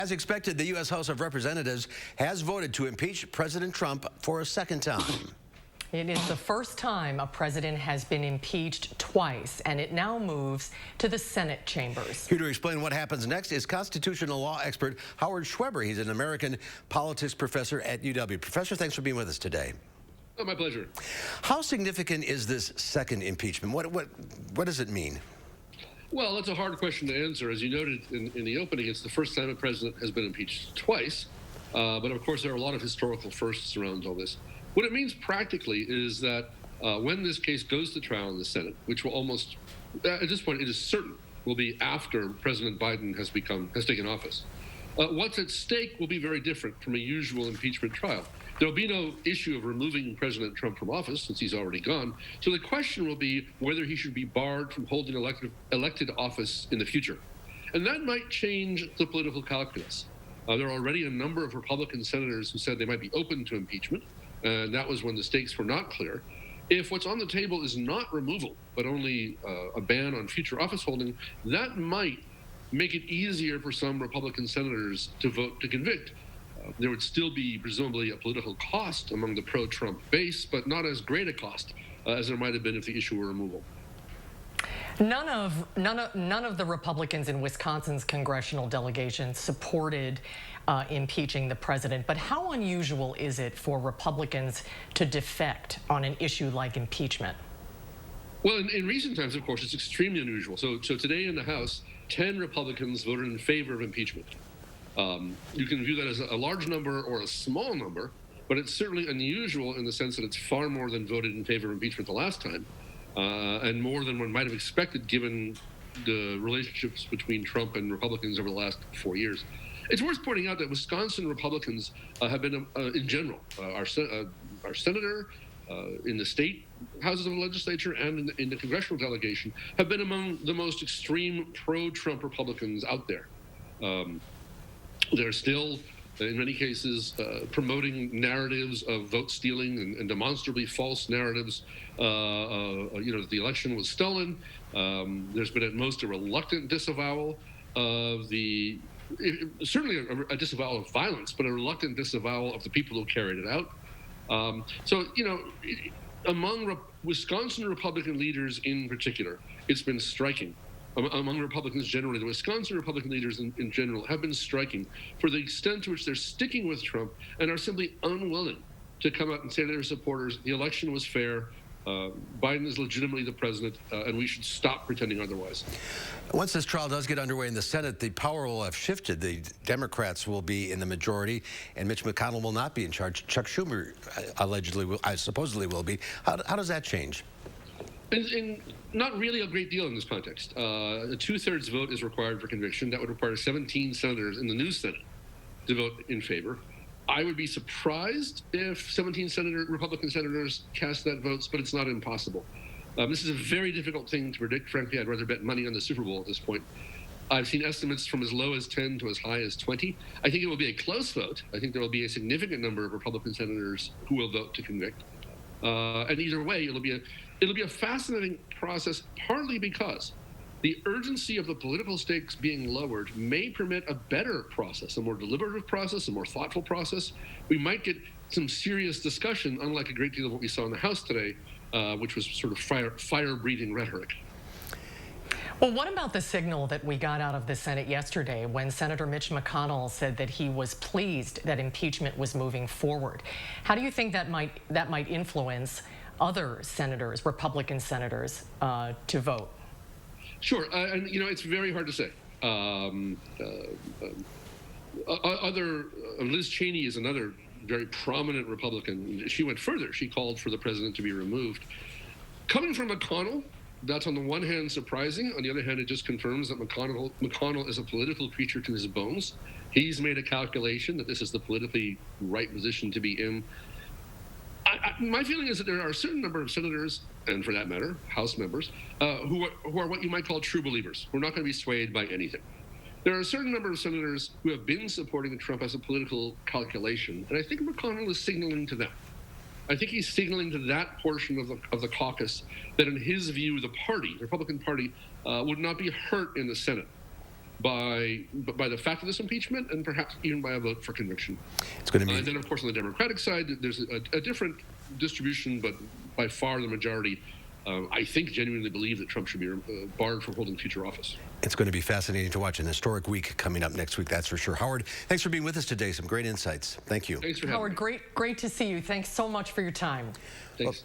As expected, the U.S. House of Representatives has voted to impeach President Trump for a second time. It is the first time a president has been impeached twice, and it now moves to the Senate chambers. Here to explain what happens next is constitutional law expert Howard Schweber. He's an American politics professor at UW. Professor, thanks for being with us today. Oh, my pleasure. How significant is this second impeachment? What does it mean? Well, that's a hard question to answer. As you noted in the opening, it's the first time a president has been impeached twice. But of course, there are a lot of historical firsts around all this. What it means practically is that when this case goes to trial in the Senate, which will almost, at this point, it is certain will be after President Biden has taken office, what's at stake will be very different from a usual impeachment trial. There will be no issue of removing President Trump from office since he's already gone. So the question will be whether he should be barred from holding elected office in the future. And that might change the political calculus. There are already a number of Republican senators who said they might be open to impeachment. And that was when the stakes were not clear. If what's on the table is not removal, but only a ban on future office holding, that might make it easier for some Republican senators to vote to convict. There would still be presumably a political cost among the pro-Trump base, but not as great a cost as there might have been if the issue were removal. None of the Republicans in Wisconsin's congressional delegation supported impeaching the president. But how unusual is it for Republicans to defect on an issue like impeachment? Well, in recent times, of course, it's extremely unusual. So today in the House, 10 Republicans voted in favor of impeachment. You can view that as a large number or a small number, but it's certainly unusual in the sense that it's far more than voted in favor of impeachment the last time, and more than one might have expected given the relationships between Trump and Republicans over the last 4 years. It's worth pointing out that Wisconsin Republicans have been, in general, our senator, in the state houses of the legislature and in the congressional delegation, have been among the most extreme pro-Trump Republicans out there. They're still, in many cases, promoting narratives of vote stealing and demonstrably false narratives. That the election was stolen. There's been at most a reluctant disavowal of certainly a disavowal of violence, but a reluctant disavowal of the people who carried it out. Among Wisconsin Republican leaders in particular, it's been striking. Among Republicans generally, the Wisconsin Republican leaders in general have been striking for the extent to which they're sticking with Trump and are simply unwilling to come out and say to their supporters, the election was fair, Biden is legitimately the president, and we should stop pretending otherwise. Once this trial does get underway in the Senate, the power will have shifted. The Democrats will be in the majority, and Mitch McConnell will not be in charge. Chuck Schumer supposedly will be. How does that change? And not really a great deal in this context. A two-thirds vote is required for conviction. That would require 17 senators in the new Senate to vote in favor. I would be surprised if 17 Republican senators cast that vote, but it's not impossible. This is a very difficult thing to predict. Frankly, I'd rather bet money on the Super Bowl at this point. I've seen estimates from as low as 10 to as high as 20. I think it will be a close vote. I think there will be a significant number of Republican senators who will vote to convict. And either way, it'll be a fascinating process, partly because the urgency of the political stakes being lowered may permit a better process, a more deliberative process, a more thoughtful process. We might get some serious discussion, unlike a great deal of what we saw in the House today, which was sort of fire-breathing rhetoric. Well, what about the signal that we got out of the Senate yesterday when Senator Mitch McConnell said that he was pleased that impeachment was moving forward? How do you think that might influence other senators, Republican senators, to vote? Sure, and it's very hard to say. Liz Cheney is another very prominent Republican. She went further. She called for the president to be removed. Coming from McConnell, that's on the one hand surprising. On the other hand, it just confirms that McConnell is a political creature to his bones. He's made a calculation that this is the politically right position to be in. My feeling is that there are a certain number of senators, and for that matter, House members, who are what you might call true believers. We're not going to be swayed by anything. There are a certain number of senators who have been supporting Trump as a political calculation, and I think McConnell is signaling to them. I think he's signaling to that portion of the caucus that, in his view, the Republican Party, would not be hurt in the Senate by the fact of this impeachment and perhaps even by a vote for conviction. It's going to be. And then, of course, on the Democratic side, there's a different distribution, but by far the majority, I think, genuinely believe that Trump should be barred from holding future office. It's going to be fascinating to watch. An historic week coming up next week, that's for sure. Howard, thanks for being with us today. Some great insights. Thank you. Thanks for having me. Howard, great to see you. Thanks so much for your time. Thanks.